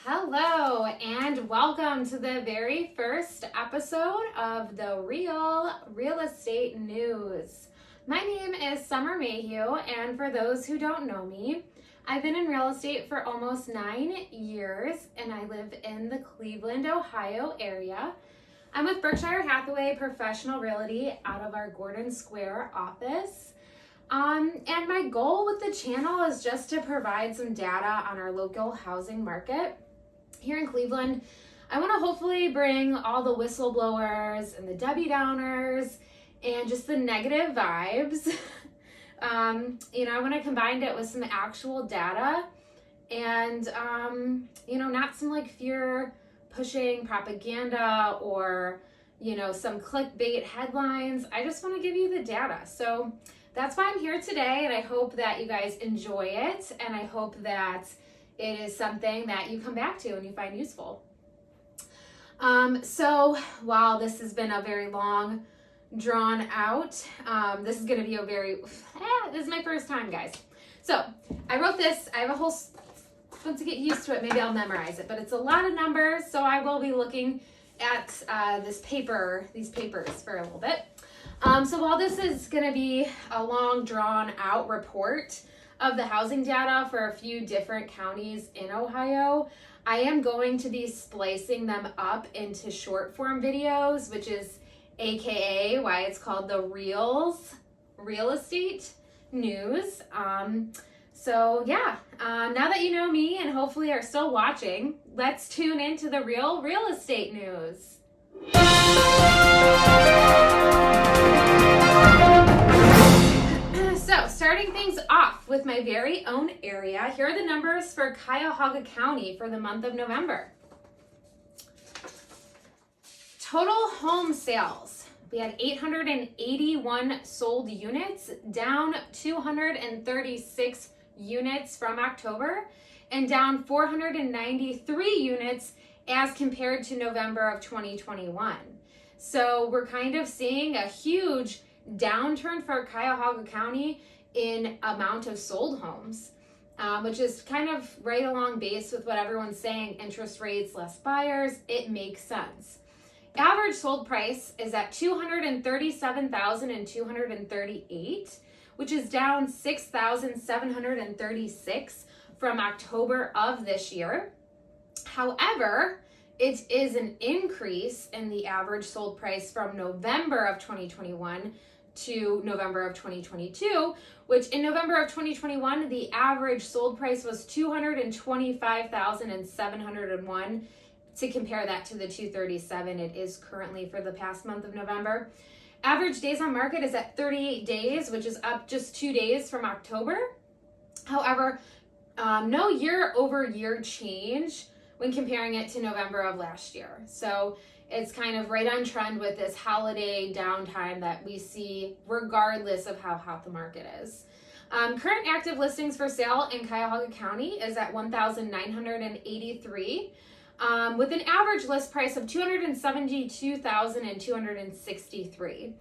Hello, and welcome to the very first episode of the Real Estate News. My name is Summer Mayhew, and for those who don't know me, I've been in real estate for almost 9 years, and I live in the Cleveland, Ohio area. I'm with Berkshire Hathaway Professional Realty out of our Gordon Square office. And my goal with the channel is just to provide some data on our local housing market here in Cleveland. I want to hopefully bring all the whistleblowers and the Debbie Downers and just the negative vibes. I want to combine it with some actual data and, not some like fear pushing propaganda or, some clickbait headlines. I just want to give you the data. So that's why I'm here today, and I hope that you guys enjoy it, and I hope that it is something that you come back to and you find useful. So while this has been a very long, drawn out, this is going to be this is my first time, guys. So I wrote this. I have a whole, once you get used to it, maybe I'll memorize it, but it's a lot of numbers, so I will be looking at these papers for a little bit. So while this is going to be a long, drawn out report of the housing data for a few different counties in Ohio, I am going to be splicing them up into short form videos, which is AKA why it's called the Real Estate News. Now that you know me and hopefully are still watching, let's tune into the real estate news. So, starting things off with my very own area, here are the numbers for Cuyahoga County for the month of November. Total home sales. We had 881 sold units, down 236 units from October, and down 493 units as compared to November of 2021. So we're kind of seeing a huge downturn for Cuyahoga County in amount of sold homes, which is kind of right along base with what everyone's saying, interest rates, less buyers. It makes sense. Average sold price is at $237,238, which is down $6,736 from October of this year. However, it is an increase in the average sold price from November of 2021 to November of 2022, which in November of 2021, the average sold price was $225,701. To compare that to the $237 it is currently for the past month of November. Average days on market is at 38 days, which is up just 2 days from October. However, no year-over-year change when comparing it to November of last year. So it's kind of right on trend with this holiday downtime that we see regardless of how hot the market is. Current active listings for sale in Cuyahoga County is at 1,983, with an average list price of $272,263.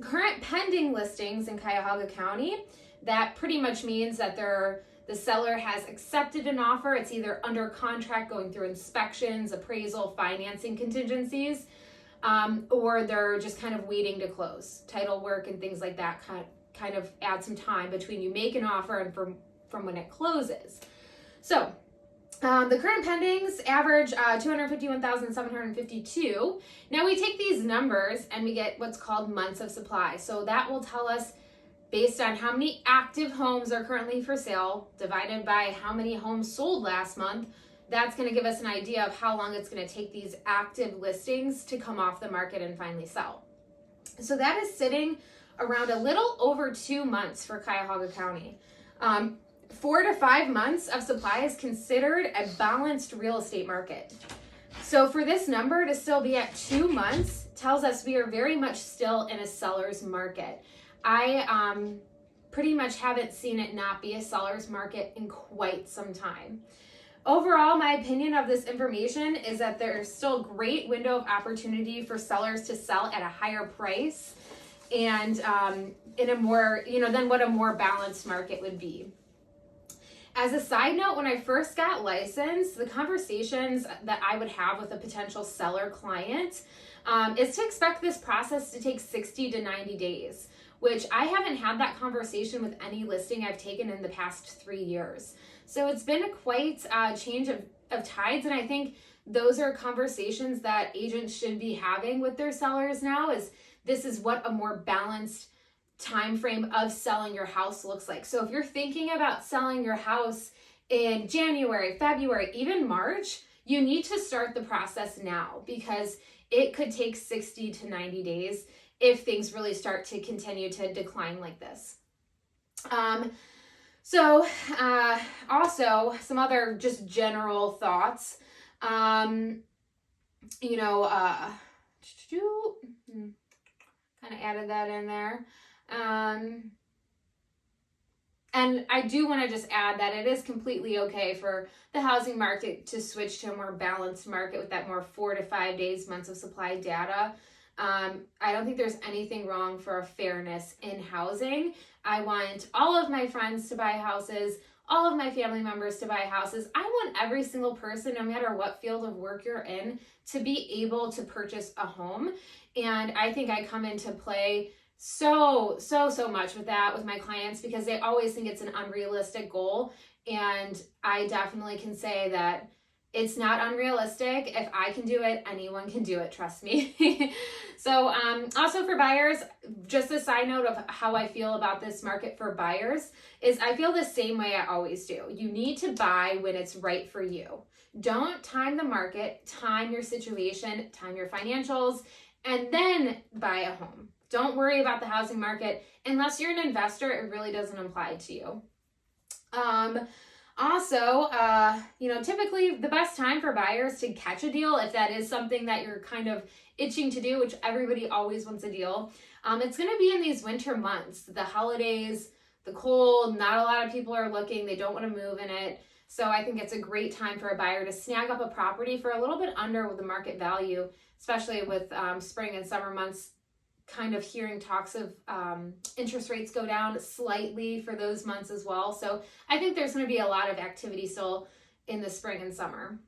Current pending listings in Cuyahoga County, that pretty much means that the seller has accepted an offer. It's either under contract, going through inspections, appraisal, financing contingencies, or they're just kind of waiting to close. Title work and things like that kind of add some time between you make an offer and from when it closes. So the current pendings average 251,752. Now we take these numbers and we get what's called months of supply. So that will tell us, based on how many active homes are currently for sale, divided by how many homes sold last month, that's going to give us an idea of how long it's going to take these active listings to come off the market and finally sell. So that is sitting around a little over 2 months for Cuyahoga County. 4 to 5 months of supply is considered a balanced real estate market. So for this number to still be at 2 months tells us we are very much still in a seller's market. I pretty much haven't seen it not be a seller's market in quite some time. Overall, my opinion of this information is that there's still a great window of opportunity for sellers to sell at a higher price and in a more, than what a more balanced market would be. As a side note, when I first got licensed, the conversations that I would have with a potential seller client is to expect this process to take 60 to 90 days, which I haven't had that conversation with any listing I've taken in the past 3 years. So it's been quite a change of tides, and I think those are conversations that agents should be having with their sellers now. Is this is what a more balanced time frame of selling your house looks like. So if you're thinking about selling your house in January, February, even March, you need to start the process now, because it could take 60 to 90 days if things really start to continue to decline like this. Also some other just general thoughts. Kind of added that in there. And I do want to just add that it is completely okay for the housing market to switch to a more balanced market with that more 4 to 5 days, months of supply data. I don't think there's anything wrong for a fairness in housing. I want all of my friends to buy houses, all of my family members to buy houses. I want every single person, no matter what field of work you're in, to be able to purchase a home. And I think I come into play so much with that with my clients, because they always think it's an unrealistic goal. And I definitely can say that it's not unrealistic. If I can do it, anyone can do it, trust me. So also for buyers, just a side note of how I feel about this market for buyers is I feel the same way I always do. You need to buy when it's right for you. Don't time the market, time your situation, time your financials, and then buy a home. Don't worry about the housing market. Unless you're an investor, it really doesn't apply to you. Typically the best time for buyers to catch a deal, if that is something that you're kind of itching to do, which everybody always wants a deal, it's going to be in these winter months, the holidays, the cold, not a lot of people are looking, they don't want to move in it. So I think it's a great time for a buyer to snag up a property for a little bit under the market value, especially with spring and summer months kind of hearing talks of interest rates go down slightly for those months as well. So I think there's going to be a lot of activity still in the spring and summer.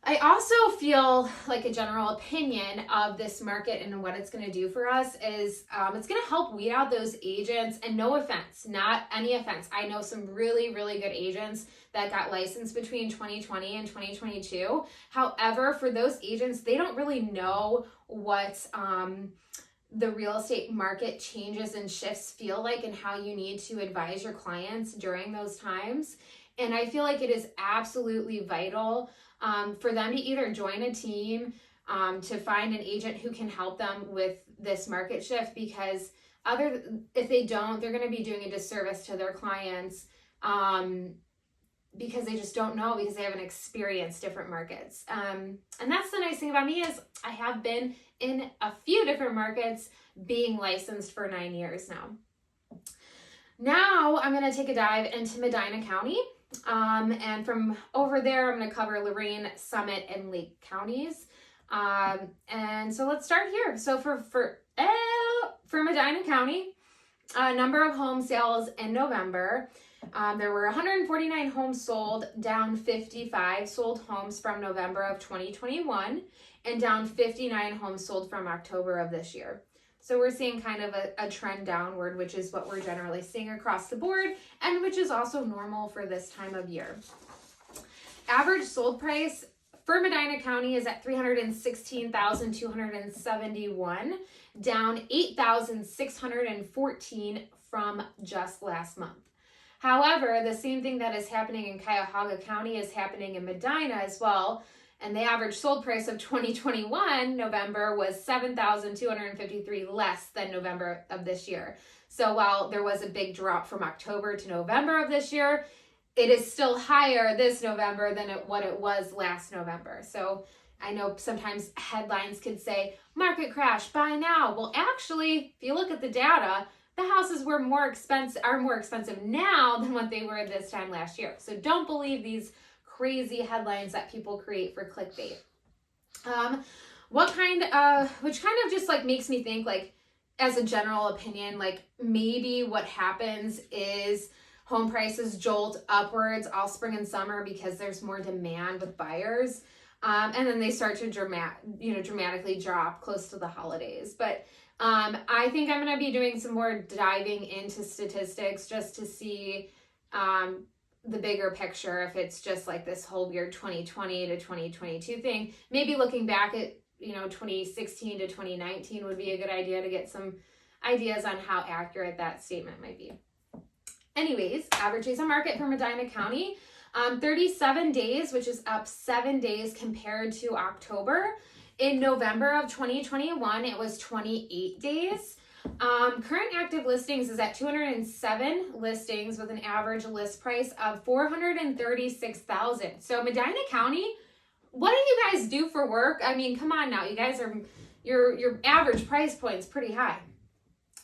I also feel like a general opinion of this market and what it's going to do for us is it's going to help weed out those agents, and no offense, not any offense. I know some really, really good agents that got licensed between 2020 and 2022. However, for those agents, they don't really know what the real estate market changes and shifts feel like and how you need to advise your clients during those times. And I feel like it is absolutely vital for them to either join a team to find an agent who can help them with this market shift, because if they don't, they're going to be doing a disservice to their clients because they just don't know, because they haven't experienced different markets. And that's the nice thing about me is I have been in a few different markets, being licensed for 9 years now. Now I'm going to take a dive into Medina County. And from over there, I'm going to cover Lorain, Summit, and Lake counties. And so let's start here. So for Medina County, number of home sales in November, there were 149 homes sold, down 55 sold homes from November of 2021, and down 59 homes sold from October of this year. So we're seeing kind of a trend downward, which is what we're generally seeing across the board, and which is also normal for this time of year. Average sold price for Medina County is at $316,271, down $8,614 from just last month. However, the same thing that is happening in Cuyahoga County is happening in Medina as well. And the average sold price of 2021 November was $7,253 less than November of this year. So while there was a big drop from October to November of this year, it is still higher this November than what it was last November. So I know sometimes headlines could say, market crash, buy now. Well, actually, if you look at the data, the houses are more expensive now than what they were this time last year. So don't believe these crazy headlines that people create for clickbait. Which kind of just like makes me think, like, as a general opinion, like maybe what happens is home prices jolt upwards all spring and summer because there's more demand with buyers. And then they start to dramatically drop close to the holidays. But I think I'm going to be doing some more diving into statistics just to see the bigger picture, if it's just like this whole weird 2020 to 2022 thing. Maybe looking back at 2016 to 2019 would be a good idea to get some ideas on how accurate that statement might be. Anyways, average days on market for Medina County, 37 days, which is up 7 days compared to October. In November of 2021, it was 28 days. Current active listings is at 207 listings with an average list price of $436,000. So Medina County, what do you guys do for work? I mean, come on now, you guys are, your average price point is pretty high.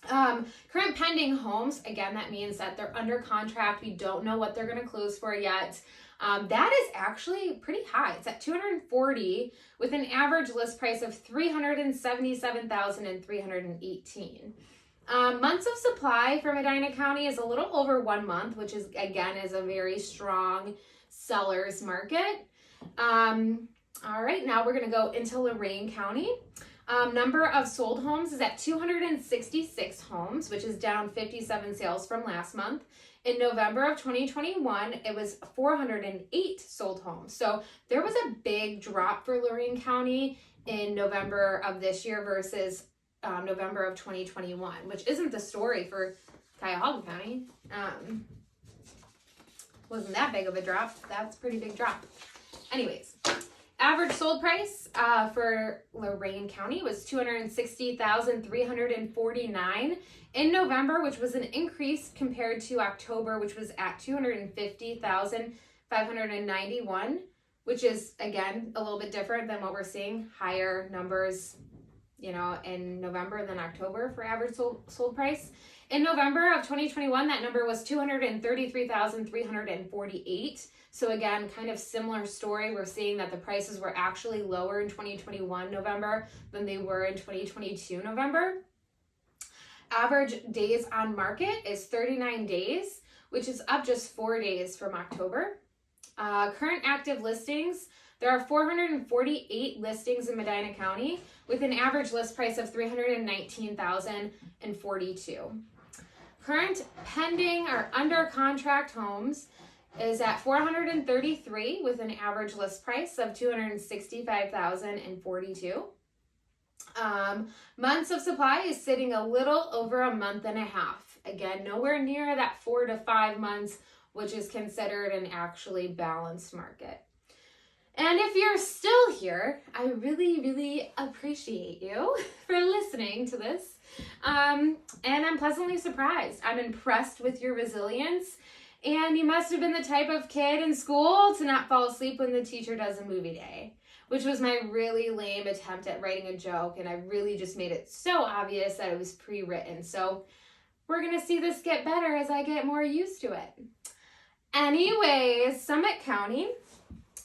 Current pending homes, again, that means that they're under contract. We don't know what they're going to close for yet. That is actually pretty high. It's at 240 with an average list price of $377,318. Months of supply for Medina County is a little over 1 month, which is a very strong seller's market. All right, now we're going to go into Lorain County. Number of sold homes is at 266 homes, which is down 57 sales from last month. In November of 2021, it was 408 sold homes. So there was a big drop for Lorain County in November of this year versus November of 2021, which isn't the story for Cuyahoga County. Wasn't that big of a drop. That's a pretty big drop. Anyways, average sold price for Lorain County was $260,349 in November, which was an increase compared to October, which was at $250,591, which is, again, a little bit different than what we're seeing. Higher numbers, in November than October for average sold price. In November of 2021, that number was $233,348. So again, kind of similar story. We're seeing that the prices were actually lower in 2021 November than they were in 2022 November. Average days on market is 39 days, which is up just 4 days from October. Current active listings, there are 448 listings in Medina County with an average list price of $319,042. Current pending or under contract homes is at 433 with an average list price of $265,042. Months of supply is sitting a little over a month and a half. Again, nowhere near that 4 to 5 months, which is considered an actually balanced market. And if you're still here, I really, really appreciate you for listening to this. And I'm pleasantly surprised. I'm impressed with your resilience. And you must have been the type of kid in school to not fall asleep when the teacher does a movie day, which was my really lame attempt at writing a joke. And I really just made it so obvious that it was pre-written. So we're going to see this get better as I get more used to it. Anyways, Summit County,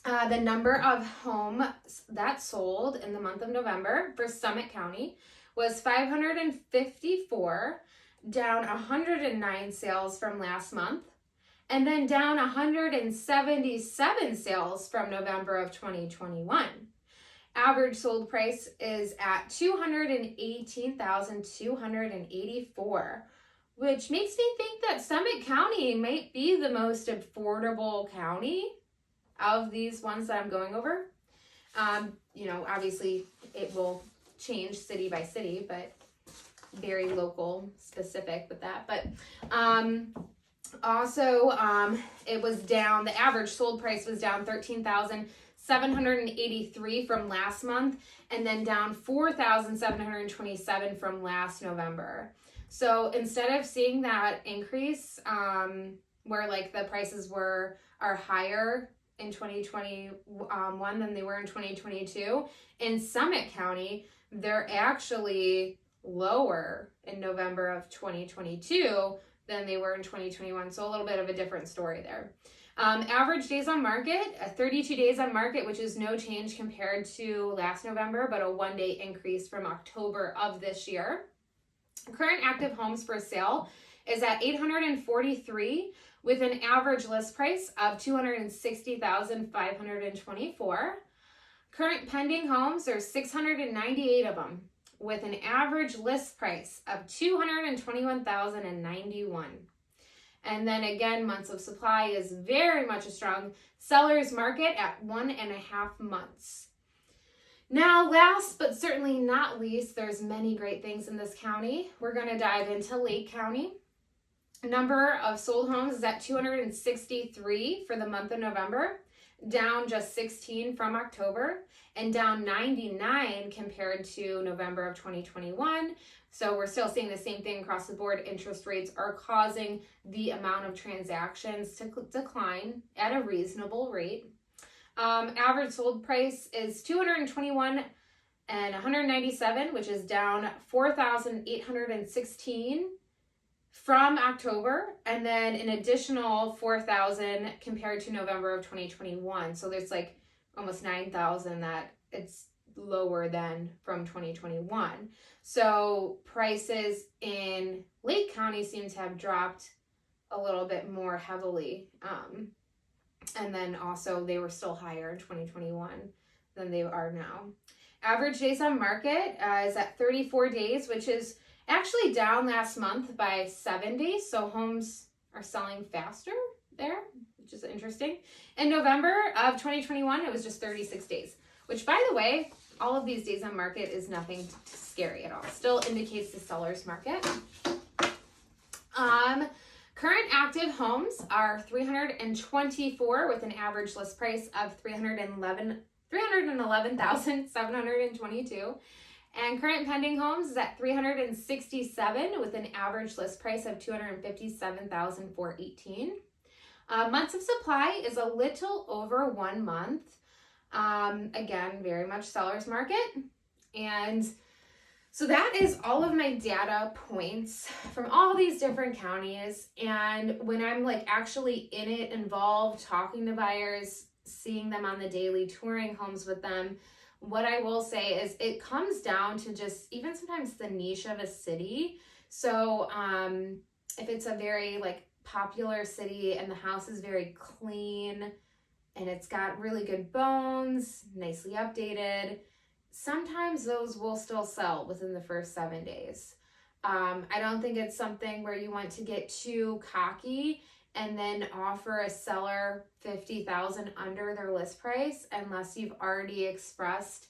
the number of homes that sold in the month of November for Summit County was 554, down 109 sales from last month, and then down 177 sales from November of 2021. Average sold price is at $218,284, which makes me think that Summit County might be the most affordable county of these ones that I'm going over. Obviously it will change city by city, but very local specific with that. But it was down, the average sold price was down $13,783 from last month, and then down $4,727 from last November. So instead of seeing that increase, where like the prices are higher in 2021 than they were in 2022, in Summit County, they're actually lower in November of 2022 than they were in 2021. So a little bit of a different story there. Average days on market, 32 days on market, which is no change compared to last November, but a 1-day increase from October of this year. Current active homes for sale is at 843 with an average list price of $260,524. Current pending homes, there's 698 of them, with an average list price of $221,091. And then again, months of supply is very much a strong seller's market at 1.5 months. Now, last but certainly not least, there's many great things in this county. We're going to dive into Lake County. Number of sold homes is at 263 for the month of November, down just 16 from October, and down 99 compared to November of 2021. So we're still seeing the same thing across the board. Interest rates are causing the amount of transactions to decline at a reasonable rate. Average sold price is $221,197, and $197, which is down $4,816 from October, and then an additional $4,000 compared to November of 2021. So there's like almost $9,000 that it's lower than from 2021. So prices in Lake County seem to have dropped a little bit more heavily. And then also they were still higher in 2021 than they are now. Average days on market is at 34 days, which is actually down last month by 7 days. So homes are selling faster there, which is interesting. In November of 2021, it was just 36 days, which, by the way, all of these days on market is nothing scary at all. Still indicates the seller's market. Current active homes are 324 with an average list price of $311,722. And current pending homes is at 367 with an average list price of $257,418. Months of supply is a little over 1 month. Again, very much seller's market. And so that is all of my data points from all these different counties. And when I'm like actually in it, involved, talking to buyers, seeing them on the daily, touring homes with them, what I will say is it comes down to just even sometimes the niche of a city. So if it's a very like popular city and the house is very clean and it's got really good bones, nicely updated, sometimes those will still sell within the first 7 days. I don't think it's something where you want to get too cocky and then offer a seller $50,000 under their list price unless you've already expressed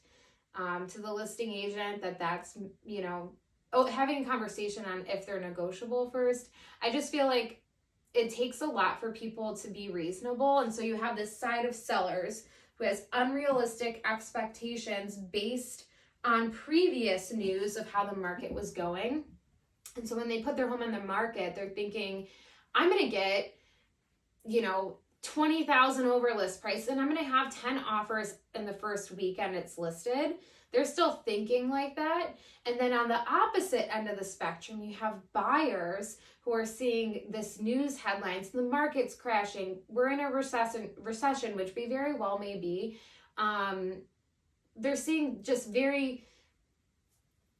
to the listing agent that that's, you know, having a conversation on if they're negotiable first. I just feel like it takes a lot for people to be reasonable. And so you have this side of sellers who has unrealistic expectations based on previous news of how the market was going. And so when they put their home on the market, they're thinking, I'm going to get, you know, 20,000 over list price and I'm going to have 10 offers in the first weekend it's listed. They're still thinking like that. And then on the opposite end of the spectrum, you have buyers who are seeing this news headlines, the market's crashing, we're in a recession, which we very well may be. They're seeing just very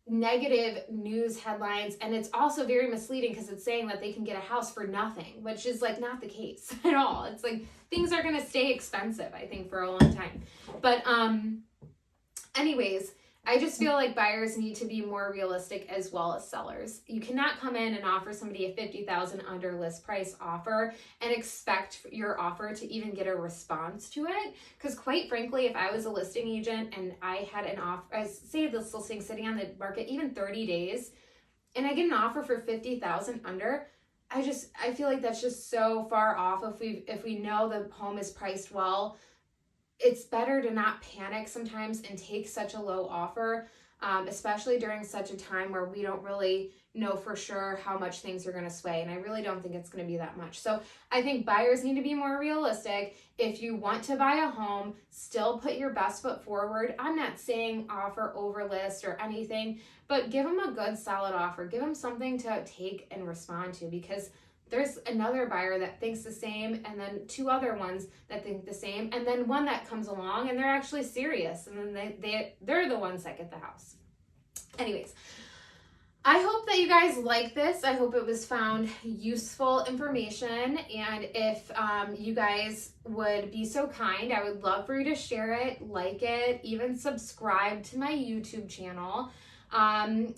negative news headlines, and it's also very misleading because it's saying that they can get a house for nothing, which is like not the case at all. It's like things are going to stay expensive, I think, for a long time. But anyways, I just feel like buyers need to be more realistic as well as sellers. You cannot come in and offer somebody a $50,000 under list price offer and expect your offer to even get a response to it. Because quite frankly, if I was a listing agent and I had an offer, I say this listing sitting on the market even 30 days, and I get an offer for $50,000 under, I feel like that's just so far off. If we know the home is priced well, it's better to not panic sometimes and take such a low offer, especially during such a time where we don't really know for sure how much things are going to sway. And I really don't think it's going to be that much. So I think buyers need to be more realistic. If you want to buy a home, still put your best foot forward. I'm not saying offer over list or anything, but give them a good solid offer. Give them something to take and respond to, because there's another buyer that thinks the same, and then two other ones that think the same, and then one that comes along and they're actually serious, and then they're the ones that get the house. Anyways, I hope that you guys like this. I hope it was found useful information. And if you guys would be so kind, I would love for you to share it, like it, even subscribe to my YouTube channel. And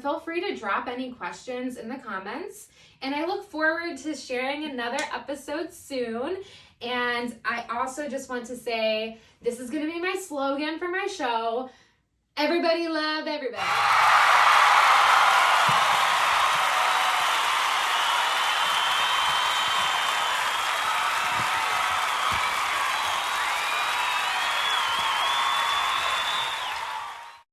feel free to drop any questions in the comments. And I look forward to sharing another episode soon. And I also just want to say, this is going to be my slogan for my show. Everybody love everybody.